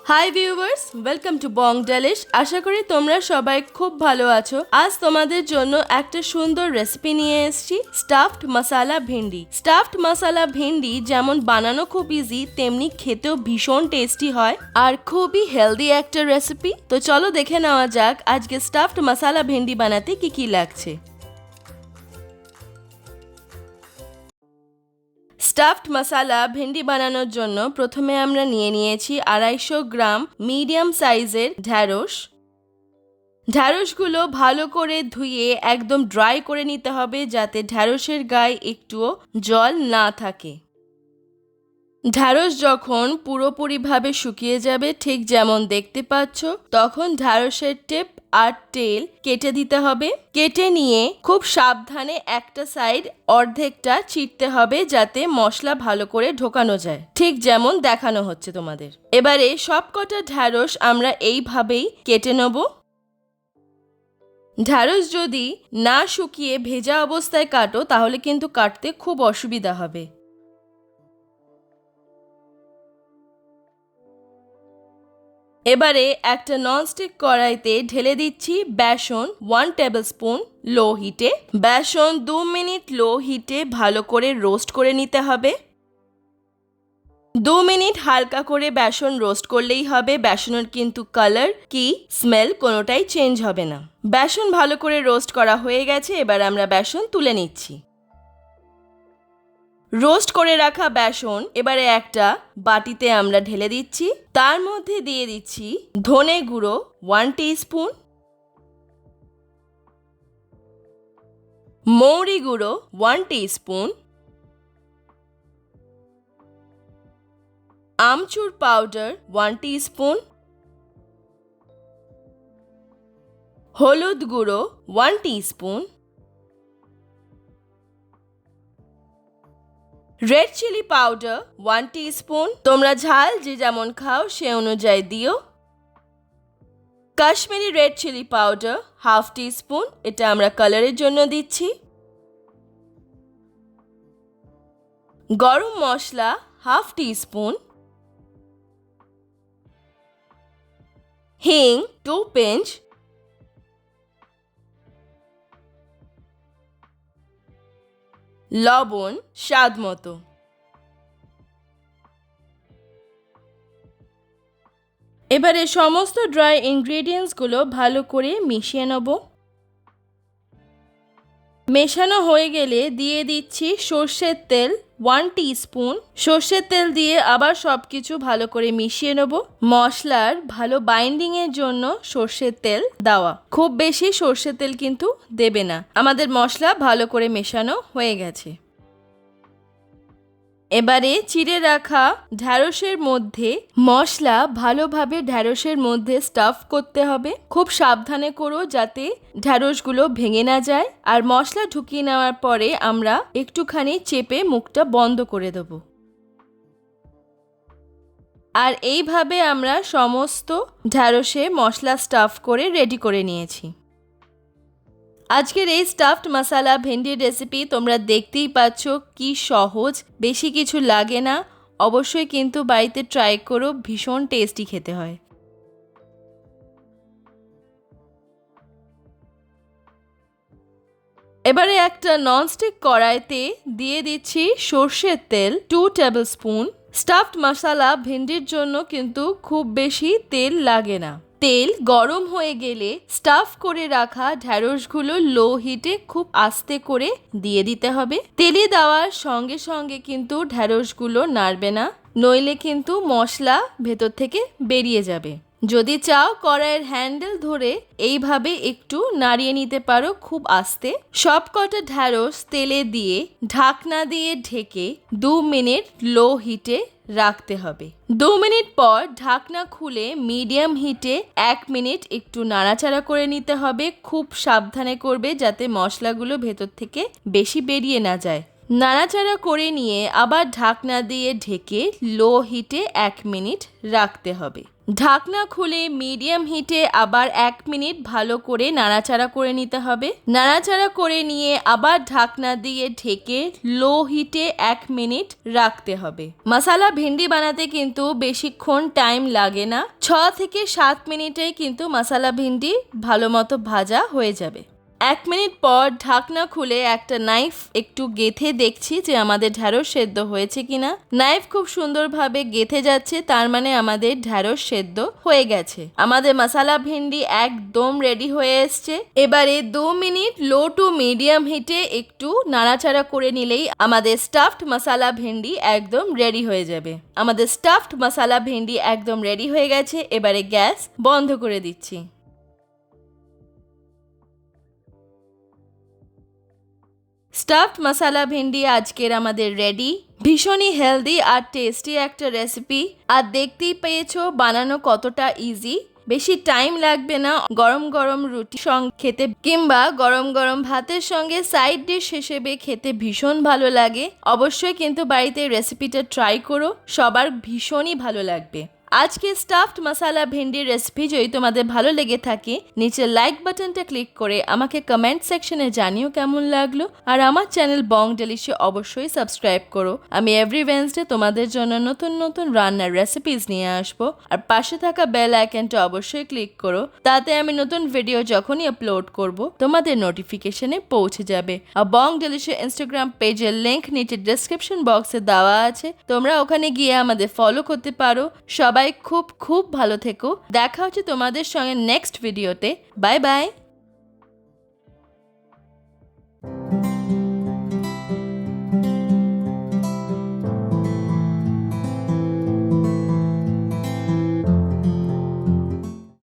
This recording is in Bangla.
High viewers, welcome to Bong Delish. আশা করি তোমরা সবাই খুব ভালো আছো। আজ তোমাদের জন্য একটা সুন্দর রেসিপি নিয়ে এসেছি, স্টাফড মশালা ভিন্ডি। স্টাফড মশালা ভিন্ডি যেমন বানানো খুব ইজি, তেমনি খেতেও ভীষণ টেস্টি হয় আর খুবই হেলদি একটা রেসিপি। তো চলো দেখে নেওয়া যাক আজকে স্টাফড মশালা ভিন্ডি বানাতে কি কি লাগছে। স্টাফড মশালা ভিন্ডি বানানোর জন্য প্রথমে আমরা নিয়েছি 250 গ্রাম মিডিয়াম সাইজের ঢ্যাঁড়স। ঢ্যাঁড়সগুলো ভালো করে ধুয়ে একদম ড্রাই করে নিতে হবে, যাতে ঢ্যাঁড়সের গায়ে একটুও জল না থাকে। ঢ্যাঁড়স যখন পুরোপুরিভাবে শুকিয়ে যাবে, ঠিক যেমন দেখতে পাচ্ছ, তখন ঢ্যাঁড়সের টিপ আর তেল কেটে দিতে হবে। কেটে নিয়ে খুব সাবধানে একটা সাইড অর্ধেকটা চিড়তে হবে, যাতে মশলা ভালো করে ঢোকানো যায়, ঠিক যেমন দেখানো হচ্ছে তোমাদের। এবারে সবকটা ঢ্যাঁড়স আমরা এইভাবেই কেটে নেব। ঢ্যাঁড়স যদি না শুকিয়ে ভেজা অবস্থায় কাটো, তাহলে কিন্তু কাটতে খুব অসুবিধা হবে। এবারে একটা ননস্টিক কড়াইতে ঢেলে দিচ্ছি বেসন 1 টেবিল স্পুন লো হিটে। বেসন 2 মিনিট লো হিটে ভালো করে রোস্ট করে নিতে হবে। 2 মিনিট হালকা করে বেসন রোস্ট করলেই হবে, বেসনের কিন্তু কালার কি স্মেল কোনোটাই চেঞ্জ হবে না। বেসন ভালো করে রোস্ট করা হয়ে গেছে, এবার আমরা বেসন তুলে নিচ্ছি। রোস্ট করে রাখা বেসন এবারে একটা বাটিতে আমরা ঢেলে দিচ্ছি। তার মধ্যে দিয়ে দিচ্ছি ধনে গুঁড়ো 1 টিস্পুন, মৌরি গুঁড়ো 1 টিস্পুন, আমচুর পাউডার 1 টিস্পুন, হলুদ গুঁড়ো 1 teaspoon, red chilli powder 1 teaspoon. তোমরা ঝাল যে যেমন খাও সে অনুযায়ী দিও। Kashmiri red chilli powder 1/2 teaspoon, এটা আমরা কালারের জন্য দিচ্ছি। গরম মশলা 1/2 টিস্পুন, হিং 2 পিঞ্চ, লবণ স্বাদ মতো। এবারে সমস্ত ড্রাই ইনগ্রেডিয়েন্টসগুলো ভালো করে মিশিয়ে নেব। মেশানো হয়ে গেলে দিয়ে দিচ্ছি সর্ষের তেল 1 টিস্পুন। সর্ষের তেল দিয়ে আবার সব কিছু ভালো করে মিশিয়ে নেব। মশলার ভালো বাইন্ডিংয়ের জন্য সর্ষের তেল দেওয়া, খুব বেশি সর্ষের তেল কিন্তু দেবে না। আমাদের মশলা ভালো করে মেশানো হয়ে গেছে। এবারে চিড়ে রাখা ঢ্যাঁড়সের মধ্যে মশলা ভালোভাবে ঢ্যাঁড়সের মধ্যে স্টাফ করতে হবে। খুব সাবধানে করো, যাতে ঢ্যাঁড়সগুলো ভেঙে না যায়। আর মশলা ঢুকিয়ে নেওয়ার পরে আমরা একটুখানি চেপে মুখটা বন্ধ করে দেব। আর এইভাবে আমরা সমস্ত ঢ্যাঁড়সে মশলা স্টাফ করে রেডি করে নিয়েছি। আজকের এই স্টাফড মশালা ভেন্ডির রেসিপি তোমরা দেখতেই পাচ্ছ কি সহজ, বেশি কিছু লাগে না। অবশ্যই কিন্তু বাড়িতে ট্রাই করো, ভীষণ টেস্টি খেতে হয়। এবারে একটা ননস্টিক কড়াইতে দিয়ে দিচ্ছি সর্ষের তেল 2 টেবিল স্পুন। স্টাফড মশালা ভেন্ডির জন্য কিন্তু খুব বেশি তেল লাগে না। তেল গরম হয়ে গেলে স্টাফ করে রাখা ঢ্যাঁড়সগুলো লো হিটে খুব আস্তে করে দিয়ে দিতে হবে। তেলে দেওয়ার সঙ্গে সঙ্গে কিন্তু ঢ্যাঁড়সগুলো নাড়বে না, নইলে কিন্তু মশলা ভেতর থেকে বেরিয়ে যাবে। যদি চাও কড়াইয়ের হ্যান্ডেল ধরে এইভাবে একটু নাড়িয়ে নিতে পারো খুব আস্তে। সবকটা ঢ্যাঁড়স তেলে দিয়ে ঢাকনা দিয়ে ঢেকে 2 মিনিট লো হিটে রাখতে হবে। 2 মিনিট পর ঢাকনা খুলে মিডিয়াম হিটে 1 মিনিট একটু নাড়াচাড়া করে নিতে হবে। খুব সাবধানে করবে, যাতে মশলাগুলো ভেতর থেকে বেশি বেরিয়ে না যায়। নাড়াচাড়া করে নিয়ে আবার ঢাকনা দিয়ে ঢেকে লো হিটে 1 মিনিট রাখতে হবে। ঢাকনা খুলে মিডিয়াম হিটে আবার 1 মিনিট ভালো করে নাড়াচাড়া করে নিতে হবে। নাড়াচাড়া করে নিয়ে আবার ঢাকনা দিয়ে ঢেকে লো হিটে 1 মিনিট রাখতে হবে। মশলা ভিন্ডি বানাতে কিন্তু বেশিক্ষণ টাইম লাগে না, 6 থেকে 7 মিনিটেই কিন্তু মশলা ভিন্ডি ভালো মতো ভাজা হয়ে যাবে। 1 মিনিট পর ঢাকনা খুলে একটা নাইফ একটু গেথে দেখছি যে আমাদের ঢ্যাঁড়স সেদ্ধ হয়েছে কিনা। নাইফ খুব সুন্দরভাবে গেথে যাচ্ছে, তার মানে আমাদের ঢ্যাঁড়স সেদ্ধ হয়ে গেছে। আমাদের মশলা ভিন্ডি একদম রেডি হয়ে এসছে। এবারে 2 মিনিট লো টু মিডিয়াম হিটে একটু নাড়াচাড়া করে নিলেই আমাদের স্টাফড মশলা ভিন্ডি একদম রেডি হয়ে যাবে। আমাদের স্টাফড মশলা ভিন্ডি একদম রেডি হয়ে গেছে। এবারে গ্যাস বন্ধ করে দিচ্ছি। স্টাফড মশলা ভিন্ডি আজকের আমাদের রেডি। ভীষণই হেলদি আর টেস্টি একটা রেসিপি, আর দেখতেই পেয়েছো বানানো কতটা ইজি। বেশি টাইম লাগবে না। গরম গরম রুটির সঙ্গে খেতে কিংবা গরম গরম ভাতের সঙ্গে সাইড ডিশ হিসেবে খেতে ভীষণ ভালো লাগে। অবশ্যই কিন্তু বাড়িতে রেসিপিটা ট্রাই করো, সবার ভীষণই ভালো লাগবে। আজকে স্টাফড মশলা ভিন্ডির রেসিপি যদি তোমাদের ভালো লেগে থাকে, নিচে লাইক বাটনটা ক্লিক করে আমাকে কমেন্ট সেকশনে জানিও কেমন লাগলো। আর আমার চ্যানেল বং ডেলিশে অবশ্যই সাবস্ক্রাইব করো। আমি এভরি ওয়েডনেসডে তোমাদের জন্য নতুন নতুন রান্নার রেসিপিস নিয়ে আসবো। আর পাশে থাকা বেল আইকনটা অবশ্যই ক্লিক করো, তাতে আমি নতুন ভিডিও যখনই আপলোড করব তোমাদের নোটিফিকেশনে পৌঁছে যাবে। আর বং ডেলিশের ইনস্টাগ্রাম পেজের লিংক নিচে ডেসক্রিপশন বক্সে দেওয়া আছে, তোমরা ওখানে গিয়ে আমাদের ফলো করতে পারো। সবাই খুব খুব ভালো থেকো। দেখা হচ্ছে তোমাদের সঙ্গে নেক্সট ভিডিওতে। Bye bye.